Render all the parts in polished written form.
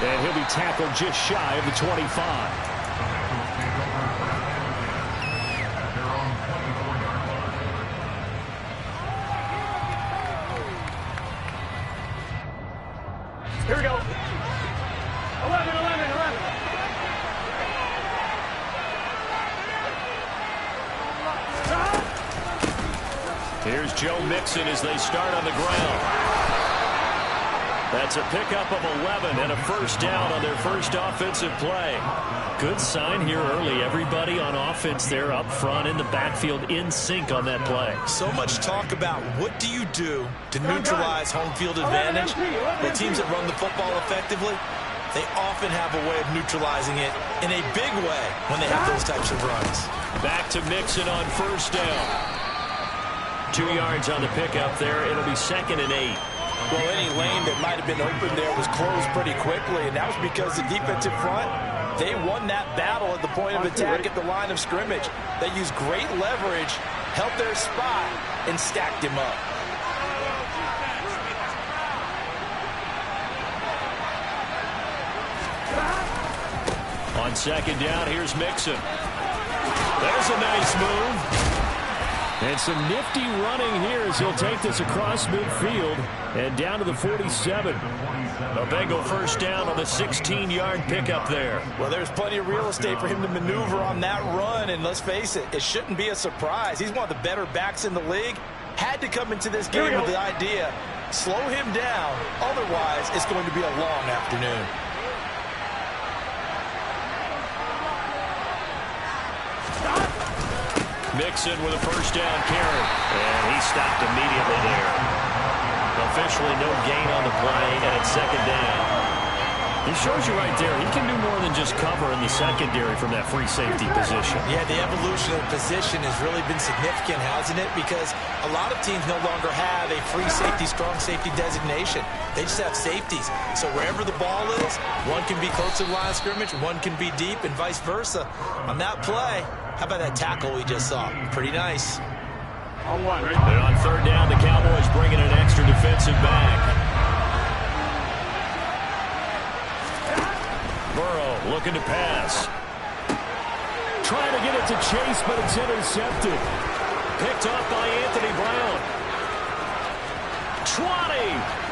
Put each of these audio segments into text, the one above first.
And he'll be tackled just shy of the 25. Here we go. 11. Here's Joe Mixon as they start on the ground. That's a pickup of 11 and a first down on their first offensive play. Good sign here early. Everybody on offense there up front in the backfield in sync on that play. So much talk about what do you do to neutralize home field advantage. Well, teams that run the football effectively, they often have a way of neutralizing it in a big way when they have those types of runs. Back to Mixon on first down. 2 yards on the pickup there. It'll be 2nd and 8. Well, any lane that might have been open there was closed pretty quickly, and that was because the defensive front, they won that battle at the point of attack at the line of scrimmage. They used great leverage, held their spot, and stacked him up. On 2nd down, here's Mixon. There's a nice move. And some nifty running here as he'll take this across midfield and down to the 47. A Bengal first down on the 16-yard pickup there. Well, there's plenty of real estate for him to maneuver on that run, and let's face it, it shouldn't be a surprise. He's one of the better backs in the league. Had to come into this game with the idea, slow him down, otherwise it's going to be a long afternoon. Mixon with a first down carry. And he stopped immediately there. Officially no gain on the play, and it's 2nd down. He shows you right there, he can do more than just cover in the secondary from that free safety position. Yeah, the evolution of the position has really been significant, hasn't it? Because a lot of teams no longer have a free safety, strong safety designation. They just have safeties. So wherever the ball is, one can be close to the line of scrimmage, one can be deep, and vice versa. On that play, how about that tackle we just saw? Pretty nice. And on 3rd down, the Cowboys bringing an extra defensive back. Burrow looking to pass. Trying to get it to Chase, but it's intercepted. Picked off by Anthony Brown. 20.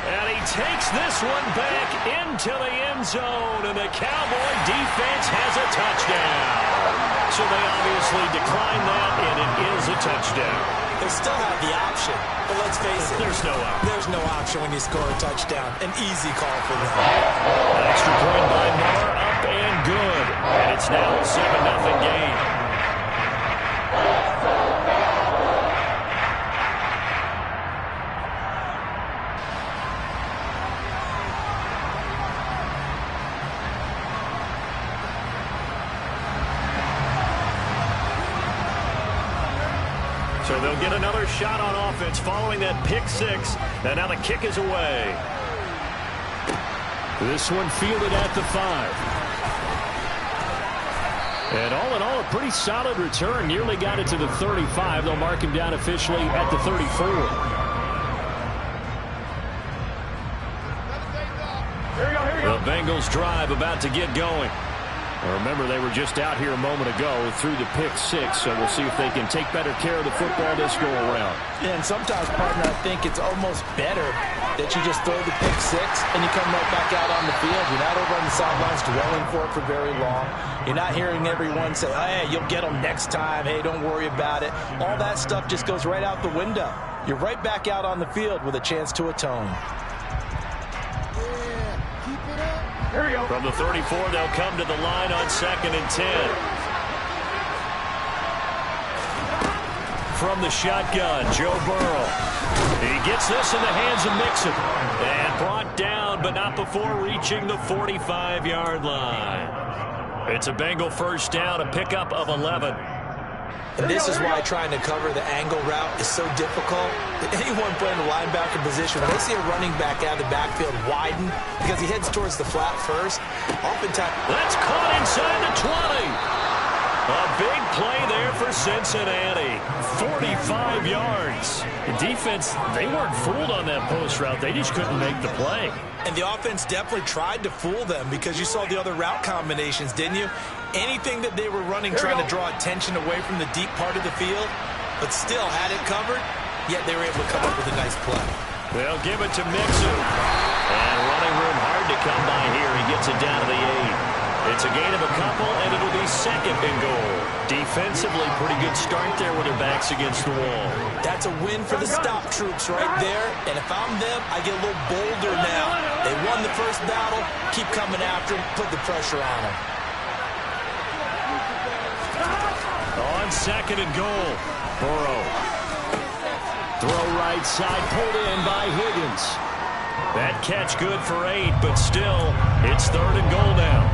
And he takes this one back into the end zone, and the Cowboy defense has a touchdown. So they obviously declined that, and it is a touchdown. They still have the option, but let's face it. There's no option. There's no option when you score a touchdown. An easy call for them. An extra point by Moore, up and good. And it's now a 7-0 game. So they'll get another shot on offense following that pick 6. And now the kick is away. This one fielded at the 5. And all in all, a pretty solid return. Nearly got it to the 35. They'll mark him down officially at the 34. The Bengals drive about to get going. Remember, they were just out here a moment ago through the pick 6, so we'll see if they can take better care of the football this go around. Yeah, and sometimes, partner, I think it's almost better that you just throw the pick 6 and you come right back out on the field. You're not over on the sidelines dwelling for it for very long. You're not hearing everyone say, hey, you'll get them next time. Hey, don't worry about it. All that stuff just goes right out the window. You're right back out on the field with a chance to atone. Here we go. From the 34, they'll come to the line on 2nd and 10. From the shotgun, Joe Burrow. He gets this in the hands of Mixon. And brought down, but not before reaching the 45-yard line. It's a Bengal first down, a pickup of 11. And this is why trying to cover the angle route is so difficult. Anyone playing the linebacker position, when they see a running back out of the backfield widen because he heads towards the flat first, oftentimes... That's caught inside the 20. A big play there for Cincinnati. 45 yards. The defense, they weren't fooled on that post route. They just couldn't make the play. And the offense definitely tried to fool them because you saw the other route combinations, didn't you? Anything that they were running trying to draw attention away from the deep part of the field, but still had it covered, yet they were able to come up with a nice play. They'll give it to Mixon. And running room hard to come by here. He gets it down to the 8. It's a gain of a couple, and it'll be second and goal. Defensively, pretty good start there with their backs against the wall. That's a win for the stop troops right there. And if I'm them, I get a little bolder now. They won the first battle. Keep coming after them. Put the pressure on them. On second and goal, Burrow. Throw right side, pulled in by Higgins. That catch good for 8, but still, it's third and goal now.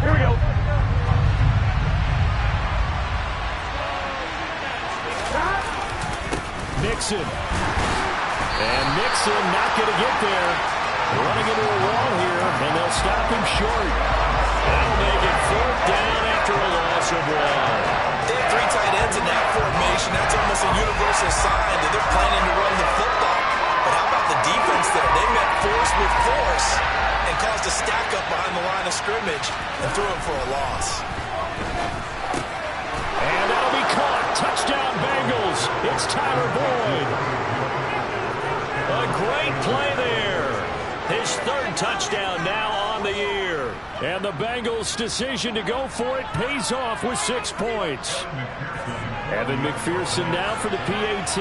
Here we go. Mixon. And Mixon not going to get there. Running into a wall here, and they'll stop him short. That'll make it fourth down after a loss of 1. They have 3 tight ends in that formation. That's almost a universal sign that they're planning to run the football. But how about the defense there? They met force with force and caused a stack up behind the line of scrimmage and threw him for a loss. And that'll be caught. Touchdown Bengals. It's Tyler Boyd. A great play there. His third touchdown now on the year. And the Bengals' decision to go for it pays off with 6 points. Evan McPherson now for the PAT.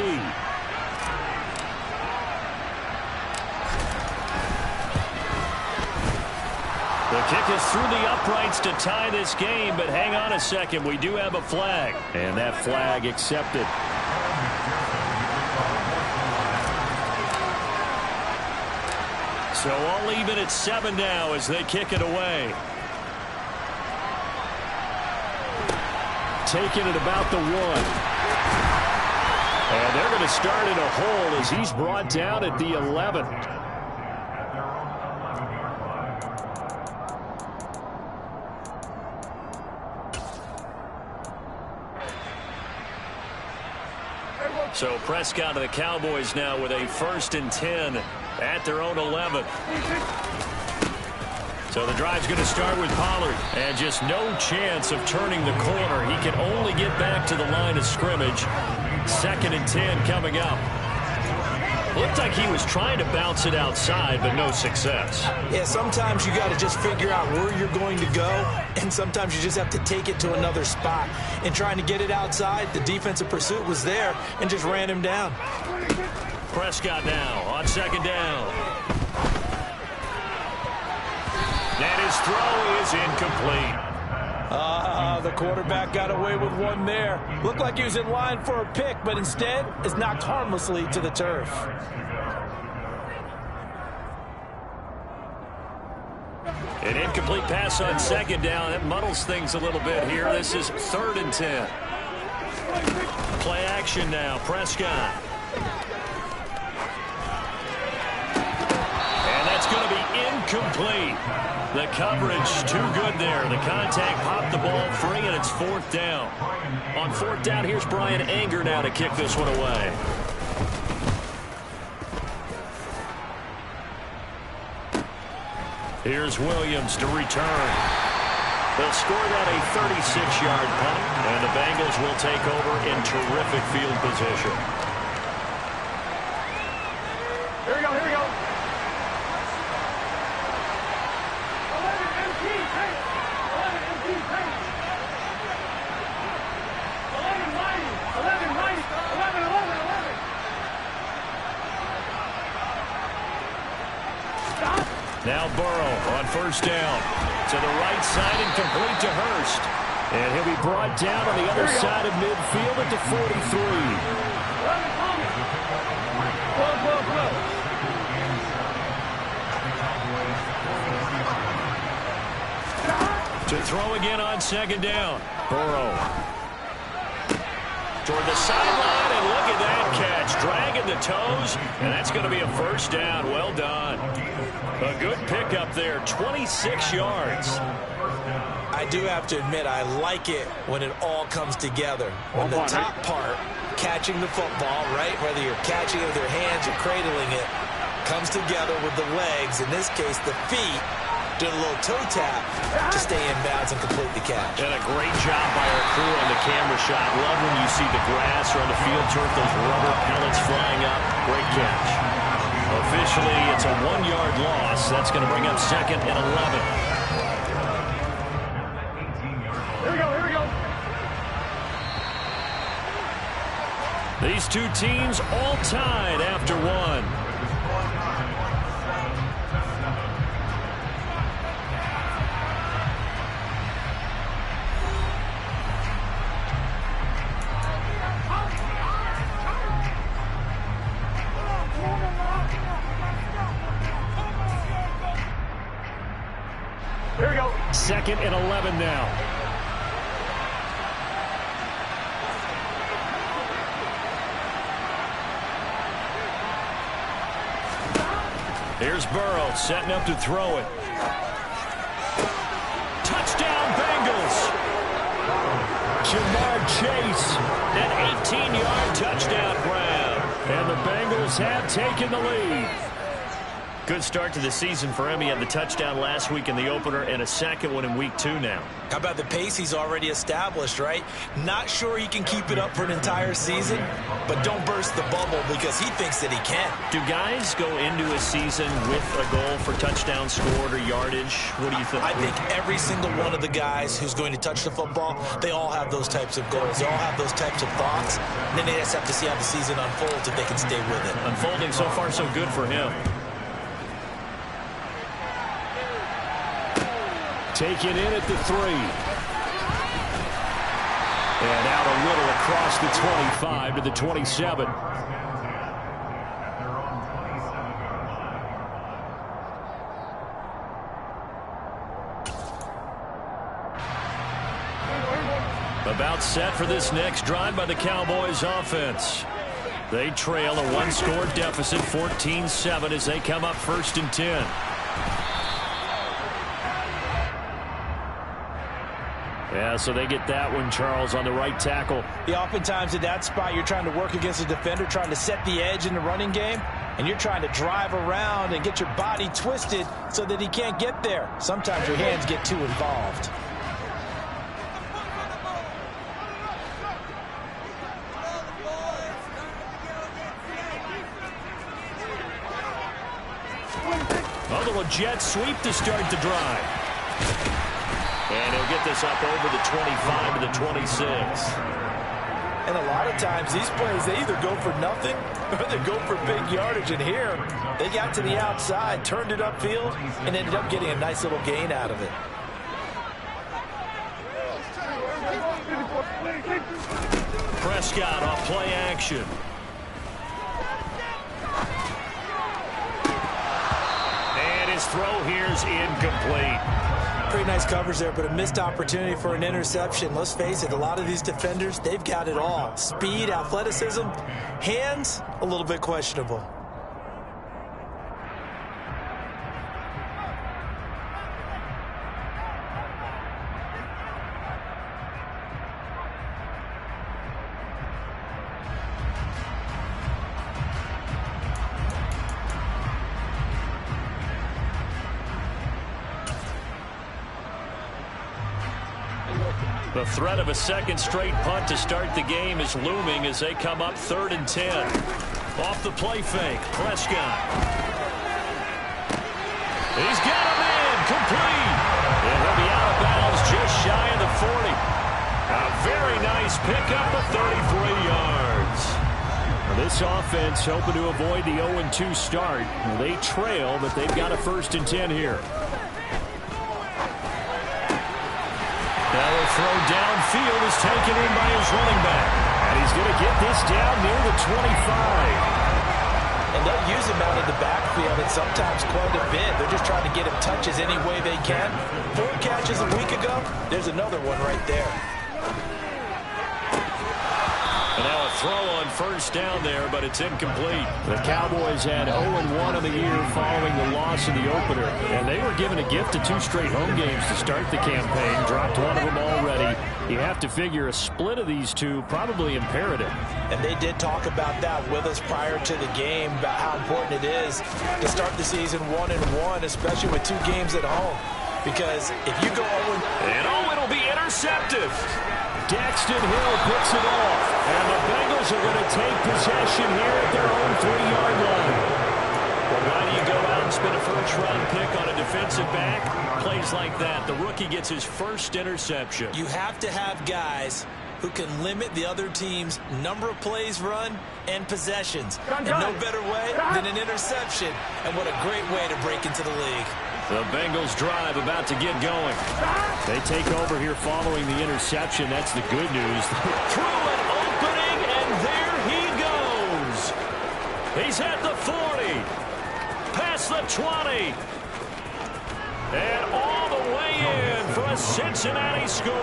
The kick is through the uprights to tie this game, but hang on a second. We do have a flag, and that flag accepted. So all even at 7 now as they kick it away. Taking it about the 1. And they're going to start in a hole as he's brought down at the 11. So Prescott of the Cowboys now with a 1st and 10 at their own 11. So the drive's going to start with Pollard. And just no chance of turning the corner. He can only get back to the line of scrimmage. 2nd and 10 coming up. Looked like he was trying to bounce it outside, but no success. Yeah, sometimes you got to just figure out where you're going to go, and sometimes you just have to take it to another spot. And trying to get it outside, the defensive pursuit was there and just ran him down. Prescott now on 2nd down. And his throw is incomplete. The quarterback got away with one there. Looked like he was in line for a pick, but instead is knocked harmlessly to the turf. An incomplete pass on 2nd down. That muddles things a little bit here. This is 3rd and 10. Play action now. Prescott. And that's going to be incomplete. The coverage too good there. The contact popped the ball free, and it's 4th down. On 4th down, here's Brian Anger now to kick this one away. Here's Williams to return. They'll score that a 36-yard punt, and the Bengals will take over in terrific field position. Here we go, here we go. 11 right, 11. Stop. Now Burrow on 1st down. To the right side and complete to Hurst. And he'll be brought down on the other side of midfield at the 43. To throw again on 2nd down. Burrow. Toward the sideline, and look at that catch. Dragging the toes, and that's going to be a 1st down. Well done. A good pickup there, 26 yards. I I do have to admit, I like it when it all comes together. When the top part, catching the football, right, whether you're catching it with your hands or cradling it, comes together with the legs, in this case the feet, doing a little toe tap to stay in bounds and complete the catch. And a great job by our crew on the camera shot. Love when you see the grass or on the field turf, those rubber pellets flying up. Great catch. Officially, it's a 1-yard loss. That's going to bring up 2nd and 11. Here we go, here we go. These two teams all tied after one. Here we go. 2nd and 11 now. Here's Burrow setting up to throw it. Touchdown Bengals. Jamar Chase, an 18-yard touchdown grab. And the Bengals have taken the lead. Good start to the season for him. He had the touchdown last week in the opener and a second one in week 2 now. How about the pace he's already established, right? Not sure he can keep it up for an entire season, but don't burst the bubble because he thinks that he can. Do guys go into a season with a goal for touchdowns scored or yardage? What do you think? I think every single one of the guys who's going to touch the football, they all have those types of goals. They all have those types of thoughts. And then they just have to see how the season unfolds if they can stay with it. Unfolding so far so good for him. Taken in at the 3. And out a little across the 25 to the 27. About set for this next drive by the Cowboys offense. They trail a 1-score deficit, 14-7 as they come up 1st and 10. Yeah, so they get that one, Charles, on the right tackle. Yeah, oftentimes in that spot, you're trying to work against a defender, trying to set the edge in the running game, and you're trying to drive around and get your body twisted so that he can't get there. Sometimes your hands get too involved. A little jet sweep to start the drive. And he'll get this up over the 25 to the 26. And a lot of times these plays, they either go for nothing or they go for big yardage. And here, they got to the outside, turned it upfield, and ended up getting a nice little gain out of it. Prescott off play action. And his throw here's incomplete. Pretty nice coverage there, but a missed opportunity for an interception. Let's face it, a lot of these defenders, they've got it all. Speed, athleticism, hands, a little bit questionable. The threat of a second straight punt to start the game is looming as they come up 3rd and 10. Off the play fake, Prescott. He's got a man, complete. And he'll be out of bounds just shy of the 40. A very nice pickup of 33 yards. This offense hoping to avoid the 0-2 start. They trail, but they've got a 1st and 10 here. Now the throw downfield is taken in by his running back. And he's going to get this down near the 25. And they'll use him out in the backfield, and sometimes quite a bit. They're just trying to get him touches any way they can. 4 catches a week ago. There's another one right there. And now a throw on first down there, but it's incomplete. The Cowboys had 0-1 of the year following the loss in the opener, and they were given a gift of 2 straight home games to start the campaign. Dropped one of them already. You have to figure a split of these two probably imperative. And they did talk about that with us prior to the game, about how important it is to start the season 1-1, especially with 2 games at home. Because if you go 0-, and it'll be intercepted. Daxton Hill picks it off, and the Bengals are going to take possession here at their own 3-yard line. Well, why do you go out and spend a first-round pick on a defensive back? Plays like that, the rookie gets his first interception. You have to have guys who can limit the other team's number of plays run and possessions. And no better way than an interception. And what a great way to break into the league. The Bengals drive about to get going. They take over here following the interception. That's the good news. Through an opening, and there he goes. He's at the 40. Past the 20. And all the way in for a Cincinnati score.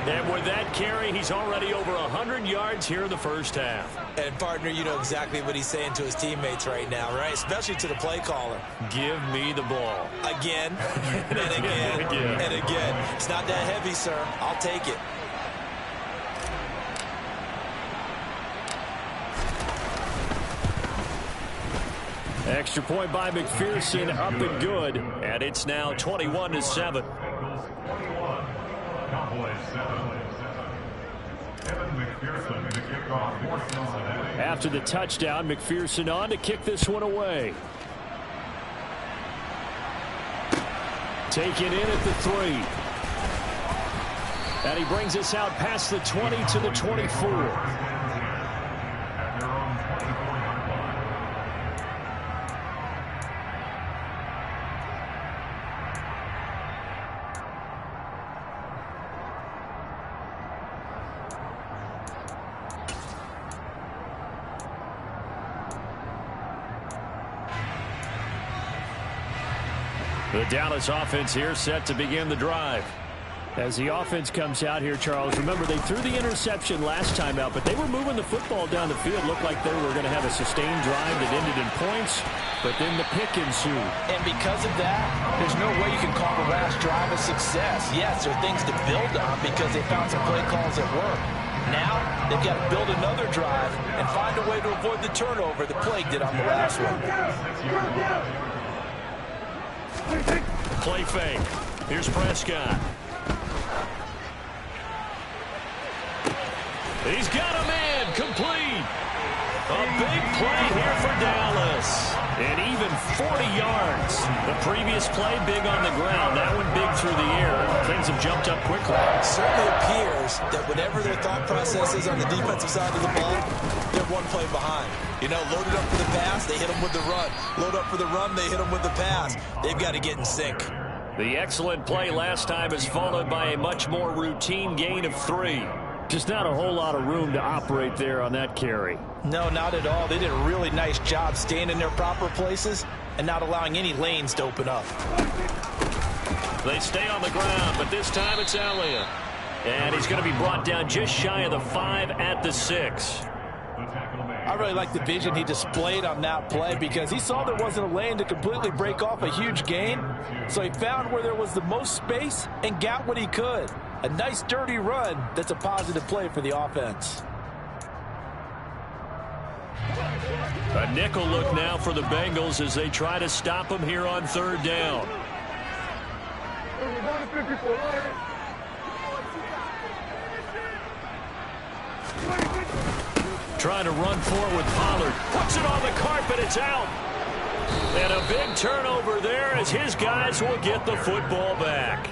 And with that carry, he's already over 100 yards here in the first half. And, partner, you know exactly what he's saying to his teammates right now, right? Especially to the play caller. Give me the ball. Again, and again, and again. It's not that heavy, sir. I'll take it. Extra point by McPherson, up and good. And it's now 21-7. After the touchdown, McPherson on to kick this one away. Taken in at the 3. And he brings us out past the 20 to the 24. The Dallas offense here set to begin the drive. As the offense comes out here, Charles, remember they threw the interception last time out, but they were moving the football down the field. Looked like they were going to have a sustained drive that ended in points, but then the pick ensued. And because of that, there's no way you can call the last drive a success. Yes, there are things to build on because they found some play calls that work. Now, they've got to build another drive and find a way to avoid the turnover the Plague did on the last one. Play fake. Here's Prescott. He's got a man complete. A big play here for Dallas. And even 40 yards. The previous play big on the ground. That one big through the air. Things have jumped up quickly. It certainly appears that whatever their thought process is on the defensive side of the ball, they're one play behind. You know, loaded up for the pass, they hit them with the run. Load up for the run, they hit them with the pass. They've got to get in sync. The excellent play last time is followed by a much more routine gain of 3. Just not a whole lot of room to operate there on that carry. No, not at all. They did a really nice job staying in their proper places and not allowing any lanes to open up. They stay on the ground, but this time it's Elliott. And he's going to be brought down just shy of the 5 at the 6. I really like the vision he displayed on that play because he saw there wasn't a lane to completely break off a huge gain. So he found where there was the most space and got what he could. A nice dirty run that's a positive play for the offense. A nickel look now for the Bengals as they try to stop him here on 3rd down. Trying to run forward with Pollard. Puts it on the carpet. It's out. And a big turnover there as his guys will get the football back.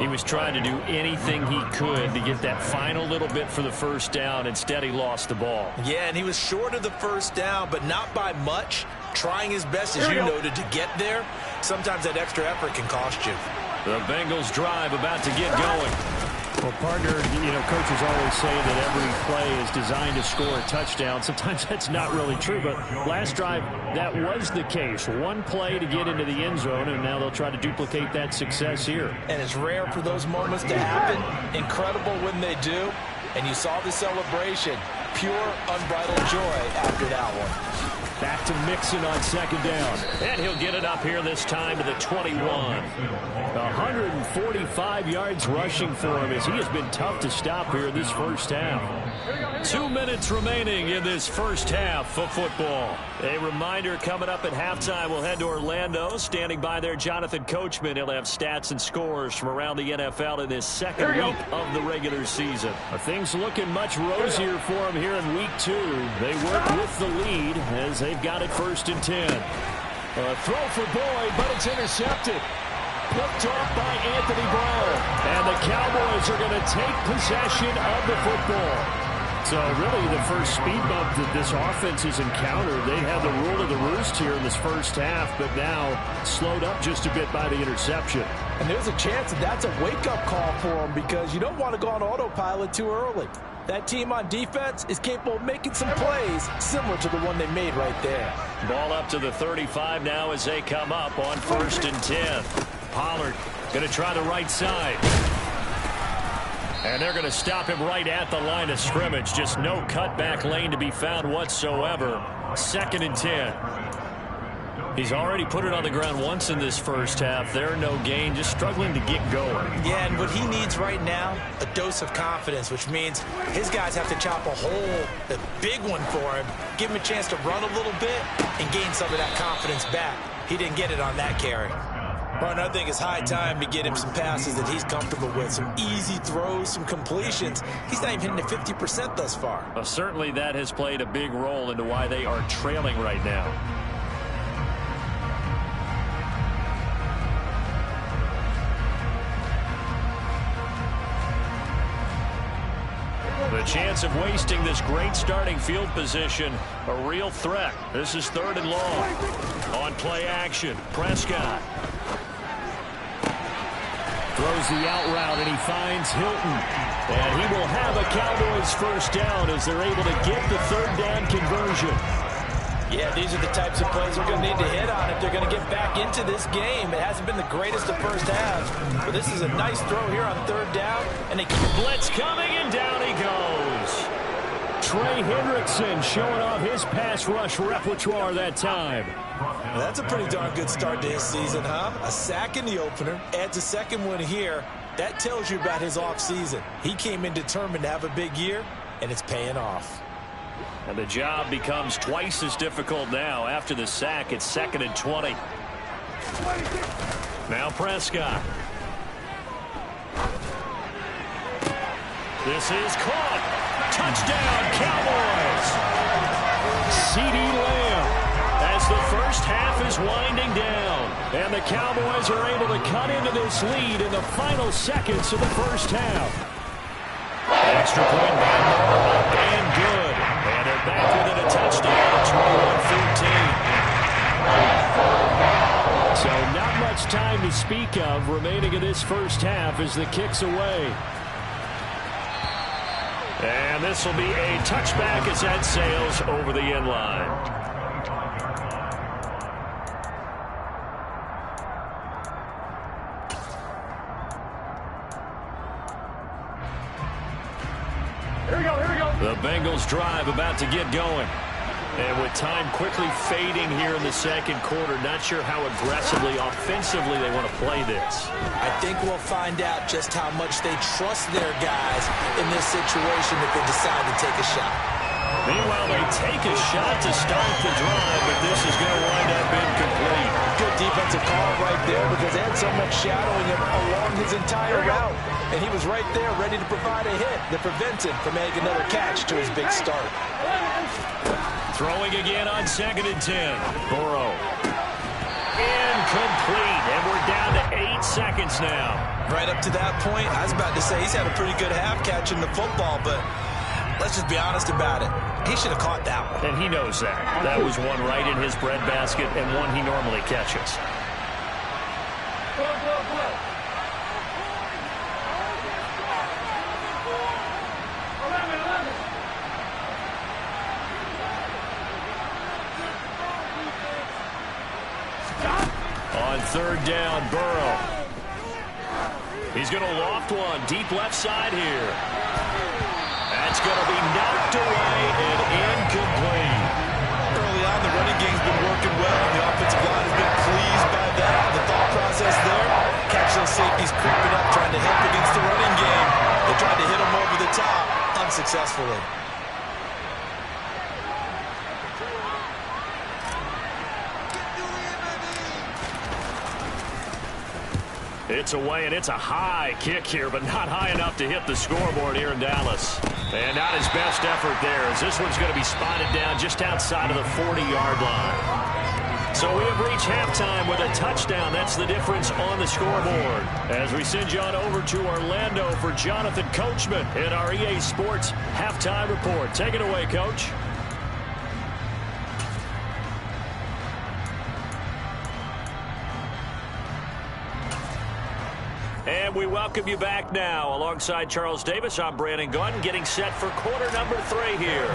He was trying to do anything he could to get that final little bit for the first down. Instead, he lost the ball. Yeah, and he was short of the first down, but not by much. Trying his best, as you noted, to get there. Sometimes that extra effort can cost you. The Bengals drive about to get going. Well, partner, you know, coaches always say that every play is designed to score a touchdown. Sometimes that's not really true, but last drive, that was the case. One play to get into the end zone, and now they'll try to duplicate that success here. And it's rare for those moments to happen. Incredible when they do. And you saw the celebration. Pure, unbridled joy after that one. Back to Mixon on second down. And he'll get it up here this time to the 21. 145 yards rushing for him as he has been tough to stop here in this first half. 2 minutes remaining in this first half of football. A reminder coming up at halftime. We'll head to Orlando. Standing by there, Jonathan Coachman. He'll have stats and scores from around the NFL in this second week of the regular season. Things looking much rosier for him here in week 2. They work with the lead as they've got it 1st and 10. Throw for Boyd, but it's intercepted. Picked off by Anthony Brown. And the Cowboys are going to take possession of the football. So really the first speed bump that this offense has encountered, they had the rule of the roost here in this first half, but now slowed up just a bit by the interception. And there's a chance that that's a wake-up call for them because you don't want to go on autopilot too early. That team on defense is capable of making some plays similar to the one they made right there. Ball up to the 35 now as they come up on 1st and 10. Pollard going to try the right side. And they're going to stop him right at the line of scrimmage. Just no cutback lane to be found whatsoever. 2nd and 10. He's already put it on the ground once in this first half. There, no gain, just struggling to get going. Yeah, and what he needs right now, a dose of confidence, which means his guys have to chop a hole, a big one for him, give him a chance to run a little bit, and gain some of that confidence back. He didn't get it on that carry. Well, I think it's high time to get him some passes that he's comfortable with, some easy throws, some completions. He's not even hitting the 50% thus far. Well, certainly that has played a big role into why they are trailing right now. The chance of wasting this great starting field position, a real threat. This is 3rd and long. On play action, Prescott. Throws the out route, and he finds Hilton. And he will have a Cowboys first down as they're able to get the 3rd down conversion. Yeah, these are the types of plays they're going to need to hit on if they're going to get back into this game. It hasn't been the greatest of first halves, but this is a nice throw here on 3rd down. And they keep blitz coming, and down he goes. Trey Hendrickson showing off his pass rush repertoire that time. Well, that's a pretty darn good start to his season, huh? A sack in the opener, adds a second one here. That tells you about his offseason. He came in determined to have a big year, and it's paying off. And the job becomes twice as difficult now. After the sack, it's 2nd and 20. Now Prescott. This is caught. Touchdown, Cowboys. CeeDee Lamb as the first half is winding down. And the Cowboys are able to cut into this lead in the final seconds of the first half. Extra point by Moore, and good. And they're back within a touchdown, 21-14. So not much time to speak of remaining in this first half as the kick's away. And this will be a touchback as that sails over the end line. Here we go. The Bengals drive about to get going. And with time quickly fading here in the second quarter, not sure how aggressively, offensively they want to play this. I think we'll find out just how much they trust their guys in this situation if they decide to take a shot. Meanwhile, they take a shot to start the drive, but this is going to wind up incomplete. Good defensive call right there because they had so much shadowing him along his entire route. And he was right there ready to provide a hit that prevents him from making another catch to his big start. Throwing again on 2nd and 10. Burrow. Incomplete. And we're down to 8 seconds now. Right up to that point, I was about to say he's had a pretty good half catching the football, but let's just be honest about it. He should have caught that one. And he knows that. That was one right in his breadbasket and one he normally catches. On 3rd down, Burrow. He's going to loft one deep left side here. that's going to be knocked away and incomplete. Early on, the running game's been working well, and the offensive line has been pleased by that. The thought process there, catch those safeties creeping up, trying to help against the running game. They tried to hit them over the top, unsuccessfully. It's away, and it's a high kick here, but not high enough to hit the scoreboard here in Dallas. And not his best effort there, as this one's going to be spotted down just outside of the 40-yard line. So we have reached halftime with a touchdown. That's the difference on the scoreboard. As we send you on over to Orlando for Jonathan Coachman in our EA Sports Halftime Report. Take it away, Coach. And we welcome you back now. Alongside Charles Davis, I'm Brandon Gunn, getting set for quarter number 3 here.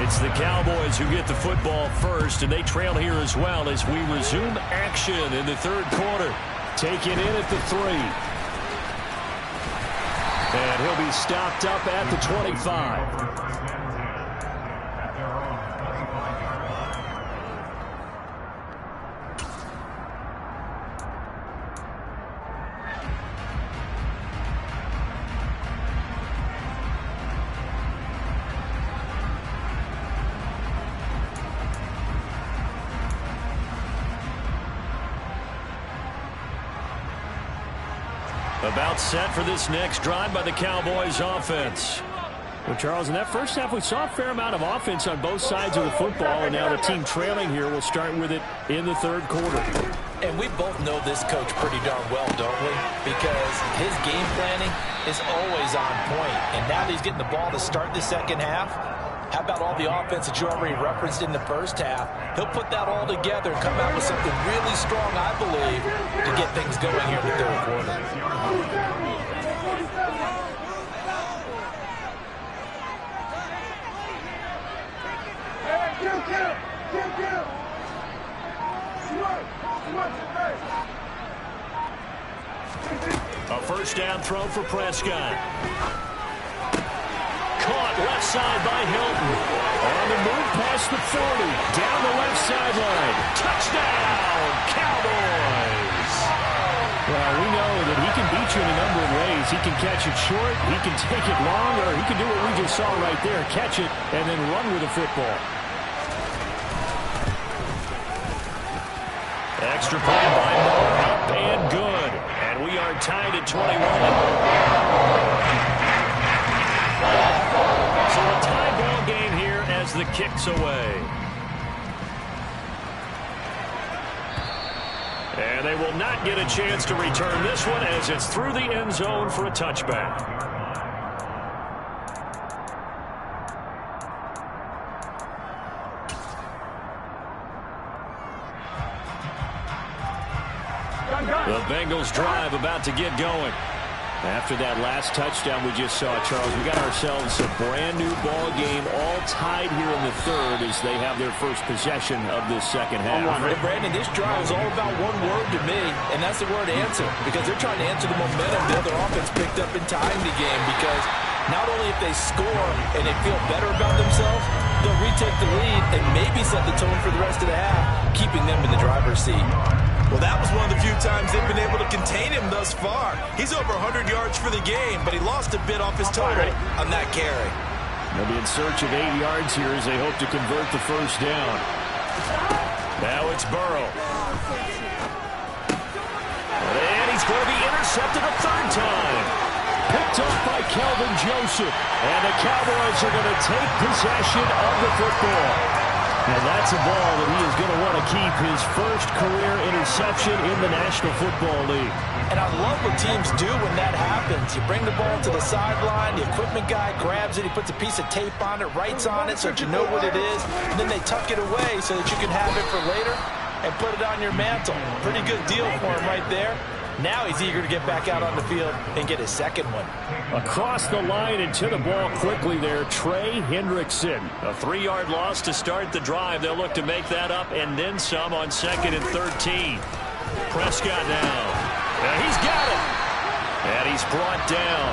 It's the Cowboys who get the football first, and they trail here as well as we resume action in the third quarter. Taken in at the 3. And he'll be stopped up at the 25. About set for this next drive by the Cowboys offense. Well, Charles, in that first half, we saw a fair amount of offense on both sides of the football, and now the team trailing here will start with it in the third quarter. And we both know this coach pretty darn well, don't we? Because his game planning is always on point. And now that he's getting the ball to start the second half, how about all the offense that you already referenced in the first half? He'll put that all together and come out with something really strong, I believe, to get things going here in the third quarter. A first down throw for Prescott. Caught left side by Hilton. On the move past the 40. Down the left sideline. Touchdown, Cowboys. Well, we know that he can beat you in a number of ways. He can catch it short. He can take it long. Or he can do what we just saw right there. Catch it and then run with the football. Extra point by Moore. Up and good. And we are tied at 21. So a tie ball game here as the kick's away. And they will not get a chance to return this one as it's through the end zone for a touchback. The Bengals drive about to get going. After that last touchdown we just saw, Charles, we got ourselves a brand new ball game, all tied here in the third as they have their first possession of this second half. And Brandon, this drive is all about one word to me, and that's the word answer, because they're trying to answer the momentum the other offense picked up in tying the game, because not only if they score and they feel better about themselves, they'll retake the lead and maybe set the tone for the rest of the half, keeping them in the driver's seat. Well, that was one of the few times they've been able to contain him thus far. He's over 100 yards for the game, but he lost a bit off his total on that carry. They'll be in search of 8 yards here as they hope to convert the first down. Now it's Burrow. And he's going to be intercepted a third time. Picked up by Kelvin Joseph. And the Cowboys are going to take possession of the football. And that's a ball that he is going to want to keep, his first career interception in the National Football League. And I love what teams do when that happens. You bring the ball to the sideline, the equipment guy grabs it, he puts a piece of tape on it, writes on it so that you know what it is, and then they tuck it away so that you can have it for later and put it on your mantle. Pretty good deal for him right there. Now he's eager to get back out on the field and get his second one. Across the line and to the ball quickly there, Trey Hendrickson. A 3-yard loss to start the drive. They'll look to make that up and then some on 2nd and 13. Prescott now. And he's got it. And he's brought down.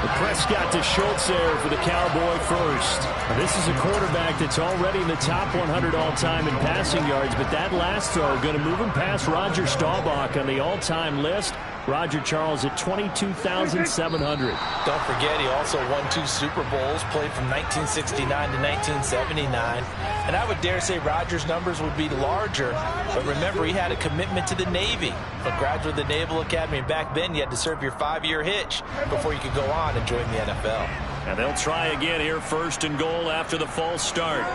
Prescott to Schultz there for the Cowboy first. Now, this is a quarterback that's already in the top 100 all-time in passing yards, but that last throw going to move him past Roger Staubach on the all-time list. Roger Charles at 22,700. Don't forget, he also won 2 Super Bowls, played from 1969 to 1979. And I would dare say Roger's numbers would be larger. But remember, he had a commitment to the Navy. A graduate of the Naval Academy. And back then, you had to serve your 5-year hitch before you could go on and join the NFL. And they'll try again here, 1st and goal after the false start.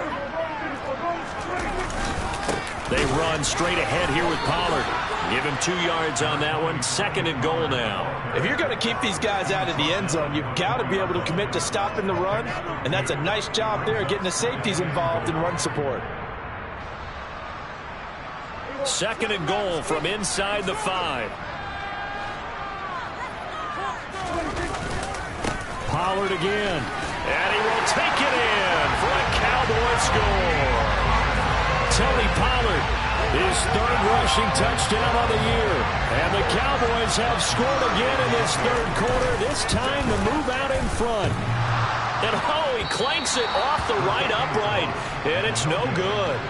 They run straight ahead here with Pollard. Give him 2 yards on that one. 2nd and goal now. If you're going to keep these guys out of the end zone, you've got to be able to commit to stopping the run. And that's a nice job there, getting the safeties involved in run support. 2nd and goal from inside the 5. Pollard again. And he will take it in for a Cowboy score. Tony Pollard, his 3rd rushing touchdown of the year. And the Cowboys have scored again in this 3rd quarter, this time to move out in front. And oh, he clanks it off the right upright, and it's no good.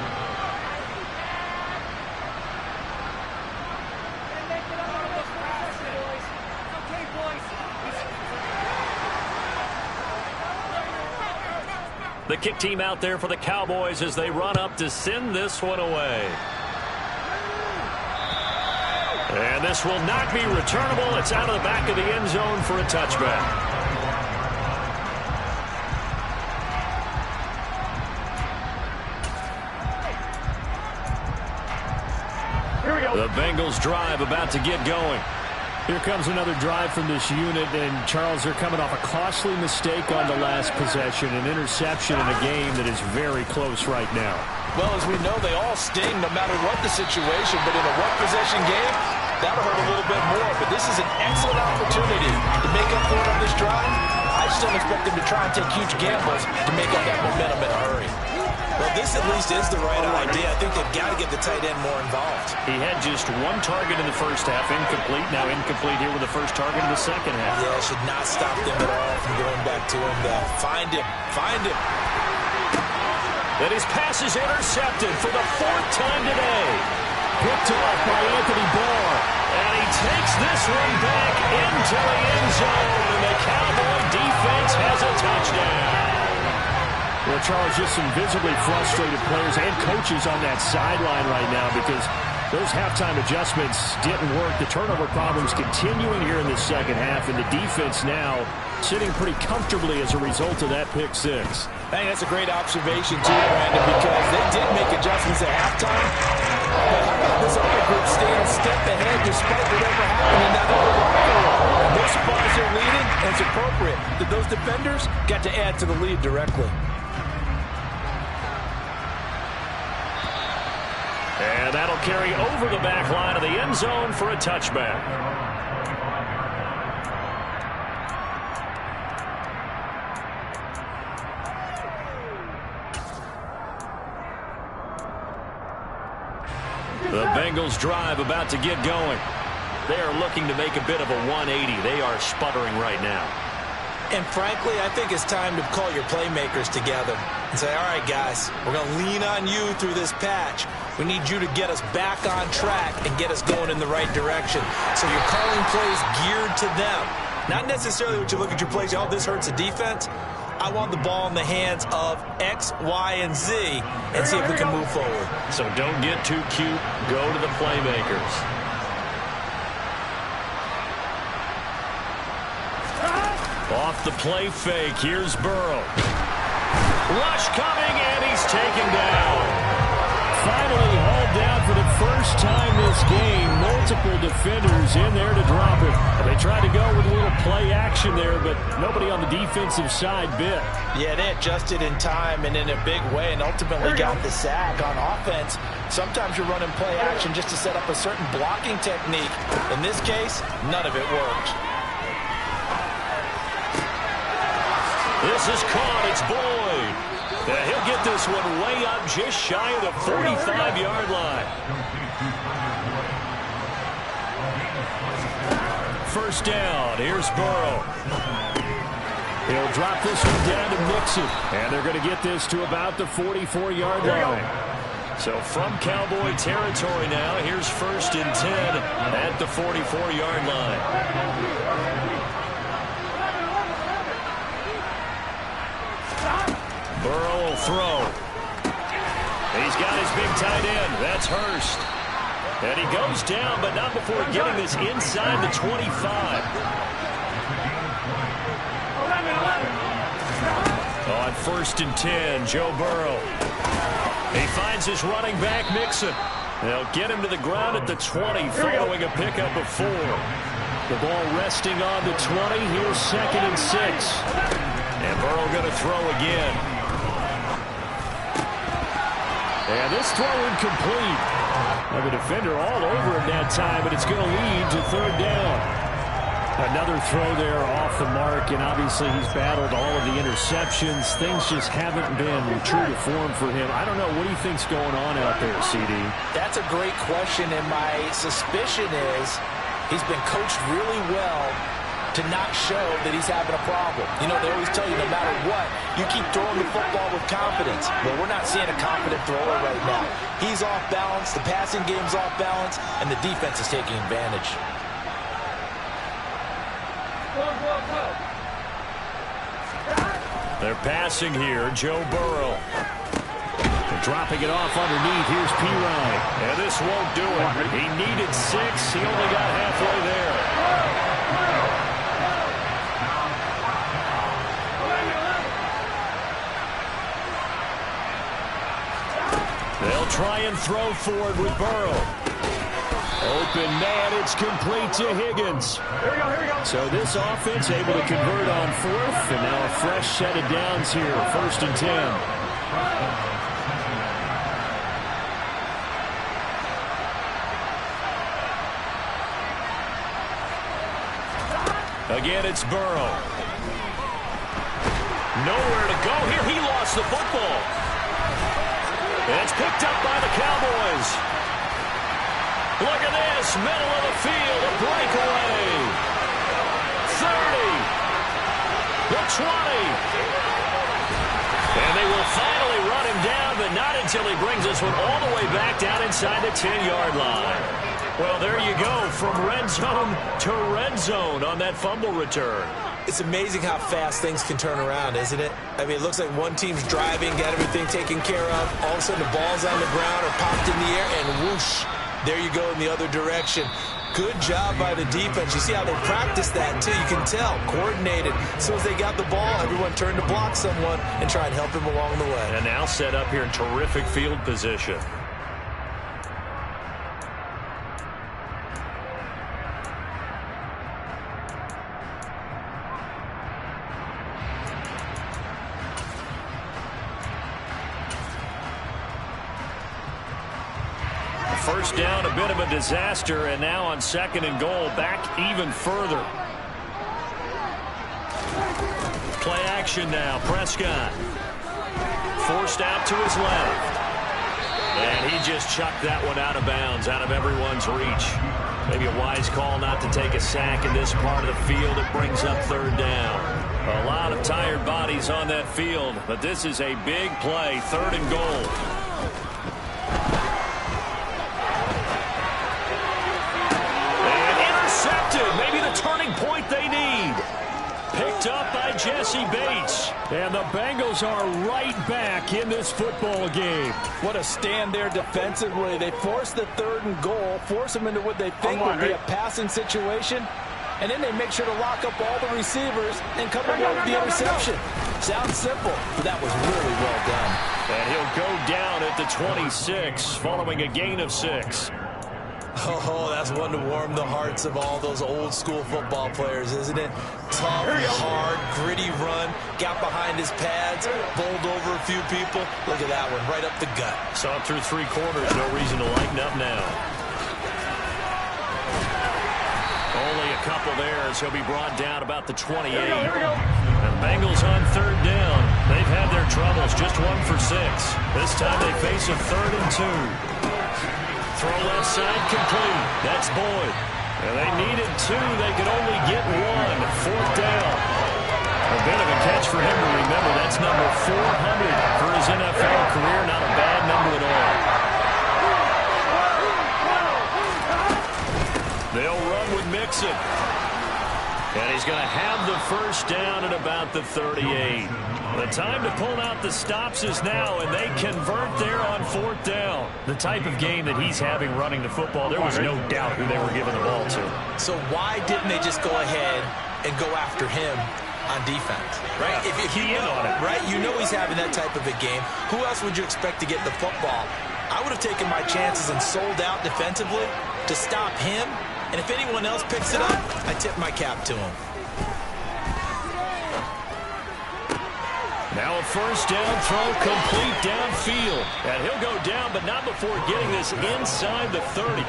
The kick team out there for the Cowboys as they run up to send this one away. And this will not be returnable. It's out of the back of the end zone for a touchback. Here we go. The Bengals drive about to get going. Here comes another drive from this unit, and Charles, they're coming off a costly mistake on the last possession, an interception in a game that is very close right now. Well, as we know, they all sting no matter what the situation, but in a one-possession game, that'll hurt a little bit more. But this is an excellent opportunity to make up for it on this drive. I just don't expect them to try and take huge gambles to make up that momentum in a hurry. Well, this at least is the right idea. I think they've got to get the tight end more involved. He had just 1 target in the first half, incomplete. Now incomplete here with the first target in the second half. Yeah, should not stop them at all from going back to him, though. Find him. Find him. Then his pass is intercepted for the 4th time today. Picked off by Anthony Barr. And he takes this one back into the end zone. And the Cowboy defense has a touchdown. Well, Charles, just some visibly frustrated players and coaches on that sideline right now because those halftime adjustments didn't work. The turnover problems continuing here in the second half, and the defense now sitting pretty comfortably as a result of that pick 6. I think that's a great observation, too, Brandon, because they did make adjustments at halftime. But how about this other group staying a step ahead despite whatever happened in that other locker room? No surprise they're leading, and it's appropriate that those defenders got to add to the lead directly. And that'll carry over the back line of the end zone for a touchback. The Bengals drive about to get going. They are looking to make a bit of a 180. They are sputtering right now. And frankly, I think it's time to call your playmakers together and say, all right, guys, we're going to lean on you through this patch. We need you to get us back on track and get us going in the right direction. So you're calling plays geared to them. Not necessarily what you look at your plays, oh, this hurts the defense. I want the ball in the hands of X, Y, and Z and see if we can move forward. So don't get too cute. Go to the playmakers. Off the play fake. Here's Burrow. Rush coming, and he's taken down. Finally hauled down for the first time this game. Multiple defenders in there to drop it. They tried to go with a little play action there, but nobody on the defensive side bit. Yeah, they adjusted in time and in a big way and ultimately got the sack on offense. Sometimes you're running play action just to set up a certain blocking technique. In this case, none of it worked. This is caught. It's Boyd. He'll get this one way up just shy of the 45-yard line. First down. Here's Burrow. He'll drop this one down to Mixon. And they're going to get this to about the 44-yard line. So from Cowboy territory now, here's 1st and 10 at the 44-yard line. Burrow will throw. He's got his big tight end. That's Hurst. And he goes down, but not before getting this inside the 25. On 1st and 10, Joe Burrow. He finds his running back, Mixon. They'll get him to the ground at the 20 following a pickup of 4. The ball resting on the 20. Here's 2nd and 6. And Burrow going to throw again. And this throw incomplete. The defender all over him that time, but it's going to lead to 3rd down. Another throw there off the mark, and obviously he's battled all of the interceptions. Things just haven't been true to form for him. I don't know. What do you think's going on out there, CD? That's a great question, and my suspicion is he's been coached really well to not show that he's having a problem. You know, they always tell you no matter what, you keep throwing the football with confidence. Well, we're not seeing a confident thrower right now. He's off balance, the passing game's off balance, and the defense is taking advantage. They're passing here, Joe Burrow. Dropping it off underneath, here's Pirine. And this won't do it. He needed 6, he only got halfway there. They'll try and throw forward with Burrow. Open man, it's complete to Higgins. Here we go. So this offense able to convert on 4th, and now a fresh set of downs here, 1st and 10. Again, it's Burrow. Nowhere to go here. He lost the football. And it's picked up by the Cowboys. Look at this. Middle of the field. A breakaway. 30. The 20. And they will finally run him down, but not until he brings this one all the way back down inside the 10-yard line. Well, there you go, from red zone to red zone on that fumble return. It's amazing how fast things can turn around, isn't it? I mean, it looks like one team's driving, got everything taken care of. All of a sudden, the ball's on the ground or popped in the air, and whoosh, there you go in the other direction. Good job by the defense. You see how they practice that, too. You can tell, coordinated. As soon as they got the ball, everyone turned to block someone and try and help him along the way. And now set up here in terrific field position. First down, a bit of a disaster, and now on 2nd and goal, back even further. Play action now, Prescott. Forced out to his left. And he just chucked that one out of bounds, out of everyone's reach. Maybe a wise call not to take a sack in this part of the field. It brings up 3rd down. A lot of tired bodies on that field, but this is a big play, 3rd and goal. Maybe the turning point they need. Picked up by Jesse Bates. And the Bengals are right back in this football game. What a stand there defensively. They force the 3rd and goal, force them into what they think would be a passing situation, and then they make sure to lock up all the receivers and come away with the interception. Sounds simple, but that was really well done. And he'll go down at the 26 following a gain of 6. Oh, that's one to warm the hearts of all those old-school football players, isn't it? Tough, hard, gritty run, got behind his pads, bowled over a few people. Look at that one, right up the gut. Saw through 3 quarters, no reason to lighten up now. Only a couple there as he'll be brought down about the 28. And Bengals on 3rd down. They've had their troubles, just 1 for 6. This time they face a 3rd and 2. Throw left side complete. That's Boyd. And they needed 2. They could only get 1. 4th down. A bit of a catch for him to remember. That's number 400 for his NFL career. Not a bad number at all. They'll run with Mixon. And he's going to have the first down at about the 38. The time to pull out the stops is now, and they convert there on 4th down. The type of game that he's having running the football, there was no doubt who they were giving the ball to. So why didn't they just go ahead and go after him on defense, right? Yeah, if you know, on it. right? You know he's having that type of a game. Who else would you expect to get the football? I would have taken my chances and sold out defensively to stop him. And if anyone else picks it up, I tip my cap to him. Now a first down throw complete downfield. And he'll go down, but not before getting this inside the 30.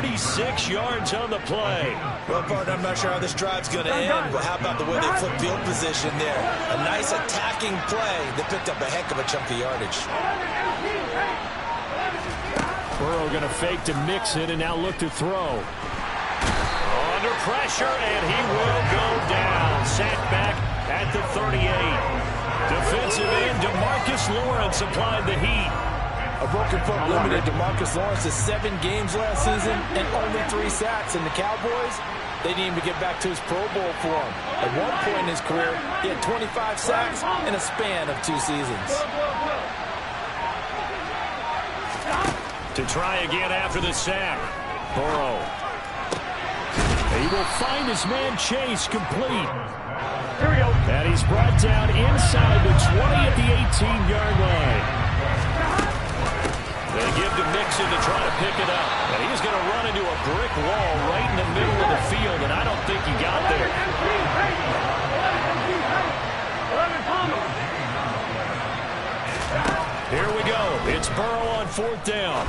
36 yards on the play. Well, partner, I'm not sure how this drive's going to end, but how about the way they flip field position there? A nice attacking play that picked up a heck of a chunk of yardage. Burrow going to fake to Mixon and now look to throw. Under pressure, and he will go down. Sacked back at the 38. Defensive end, DeMarcus Lawrence applied the heat. A broken foot limited DeMarcus Lawrence to 7 games last season and only 3 sacks. And the Cowboys, they need him to get back to his Pro Bowl form. At one point in his career, he had 25 sacks in a span of 2 seasons. To try again after the sack. Burrow. He will find his man Chase complete. Here we go. And he's brought down inside the 20 at the 18-yard line. They give to Mixon to try to pick it up. And he's going to run into a brick wall right in the middle of the field, and I don't think he got there. Here we go. It's Burrow on 4th down.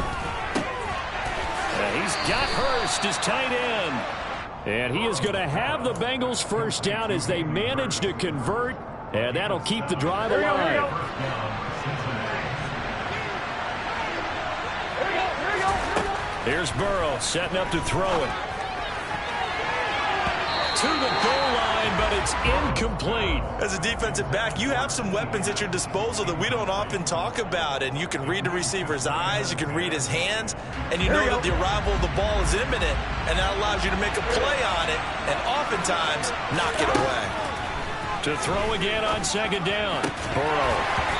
And he's got Hurst, his tight end. And he is going to have the Bengals first down as they manage to convert. And that'll keep the drive alive. Here's Burrow setting up to throw it. To the goal line, but it's incomplete. As a defensive back, you have some weapons at your disposal that we don't often talk about. And you can read the receiver's eyes, you can read his hands, and you know that the arrival of the ball is imminent, and that allows you to make a play on it and oftentimes knock it away. To throw again on 2nd down. Burrow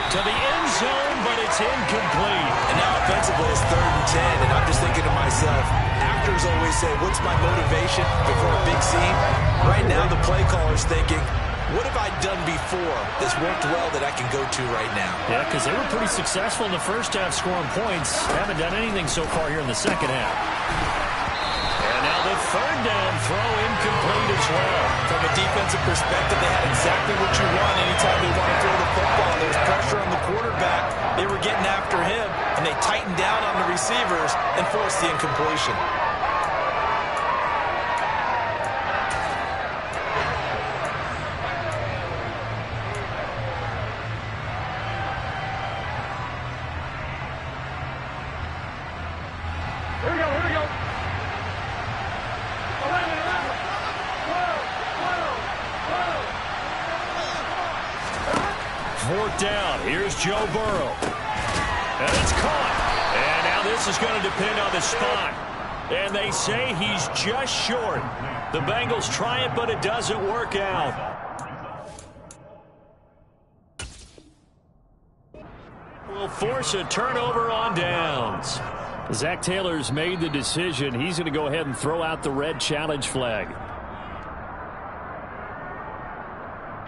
to the end zone, but it's incomplete. And now offensively it's 3rd and 10, and I'm just thinking to myself, actors always say, what's my motivation before a big scene? Right now the play caller's thinking, what have I done before that's worked well that I can go to right now? Yeah, because they were pretty successful in the first half scoring points. Haven't done anything so far here in the second half. And now the 3rd down throw incomplete as well. From a defensive perspective, they had exactly what you want anytime they want to throw the football. There was pressure on the quarterback. They were getting after him, and they tightened down on the receivers and forced the incompletion. Here we go. 4th down. Here's Joe Burrow. And it's caught. And now this is going to depend on the spot. And they say he's just short. The Bengals try it, but it doesn't work out. Will force a turnover on downs. Zach Taylor's made the decision. He's going to go ahead and throw out the red challenge flag.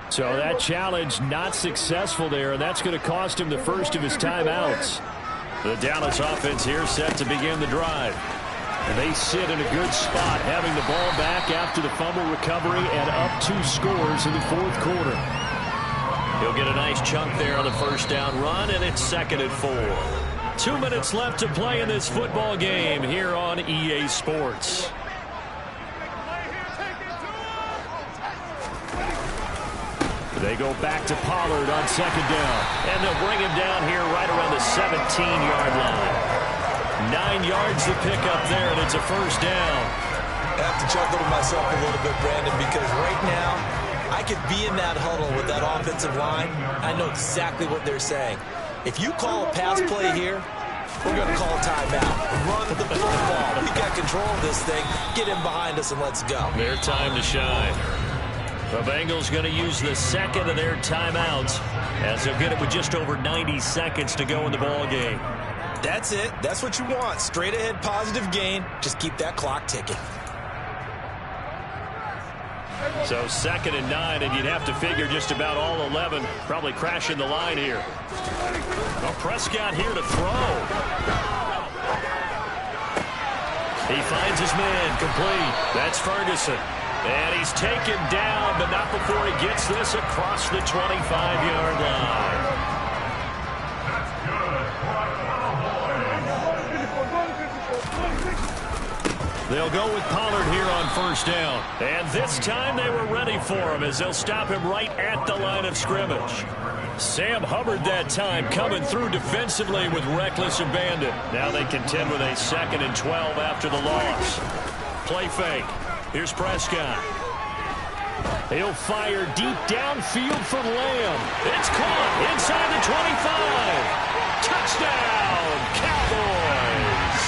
So that challenge not successful there, and that's going to cost him the first of his timeouts. The Dallas offense here set to begin the drive. And they sit in a good spot, having the ball back after the fumble recovery and up 2 scores in the 4th quarter. He'll get a nice chunk there on the first down run, and it's 2nd and 4. 2 minutes left to play in this football game here on EA Sports. They go back to Pollard on 2nd down. And they'll bring him down here right around the 17-yard line. 9 yards to pick up there, and it's a first down. I have to chuckle to myself a little bit, Brandon, because right now I could be in that huddle with that offensive line. I know exactly what they're saying. If you call a pass play here, we're going to call a timeout. Run the football. We got control of this thing. Get in behind us and let's go. Their time to shine. The Bengals going to use the second of their timeouts as they'll get it with just over 90 seconds to go in the ball game. That's it. That's what you want. Straight ahead positive gain. Just keep that clock ticking. So 2nd and 9, and you'd have to figure just about all 11 probably crashing the line here. Well, Prescott here to throw. He finds his man complete. That's Ferguson. And he's taken down, but not before he gets this across the 25-yard line. They'll go with Pollard here on 1st down. And this time they were ready for him as they'll stop him right at the line of scrimmage. Sam Hubbard that time coming through defensively with reckless abandon. Now they contend with a 2nd and 12 after the loss. Play fake. Here's Prescott. He'll fire deep downfield for Lamb. It's caught inside the 25. Touchdown, Cowboys.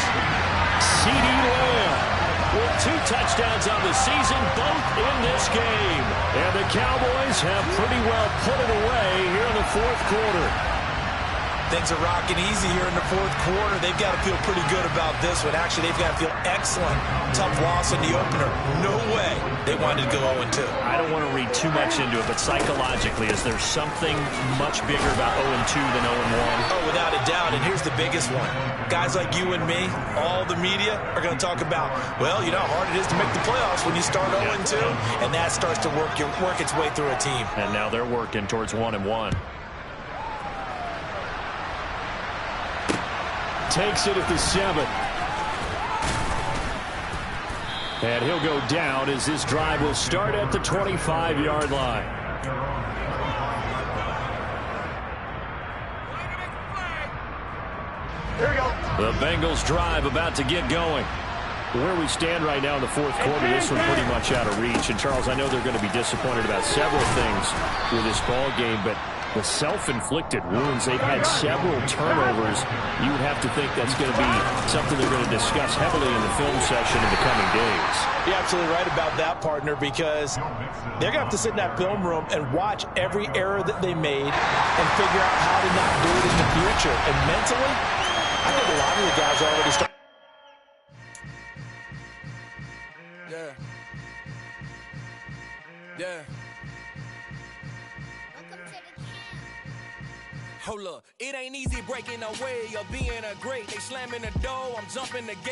CeeDee Lamb with 2 touchdowns on the season, both in this game. And the Cowboys have pretty well put it away here in the 4th quarter. Things are rocking easy here in the 4th quarter. They've got to feel pretty good about this one. Actually, they've got to feel excellent. Tough loss in the opener. No way they wanted to go 0-2. I don't want to read too much into it, but psychologically, is there something much bigger about 0-2 than 0-1? Oh, without a doubt, and here's the biggest one. Guys like you and me, all the media, are going to talk about, well, you know how hard it is to make the playoffs when you start 0-2, and that starts to work its way through a team. And now they're working towards 1-1. Takes it at the 7. And he'll go down as this drive will start at the 25-yard line. Here we go. The Bengals drive about to get going. Where we stand right now in the 4th quarter, this one pretty much out of reach. And, Charles, I know they're going to be disappointed about several things with this ball game, but the self-inflicted wounds, they've had several turnovers. You would have to think that's going to be something they're going to discuss heavily in the film session in the coming days. You're absolutely right about that, partner, because they're going to have to sit in that film room and watch every error that they made and figure out how to not do it in the future. And mentally, I think a lot of the guys are already starting. Yeah. Hold up, it ain't easy breaking away or being a great. They slamming the door, I'm jumping the gate.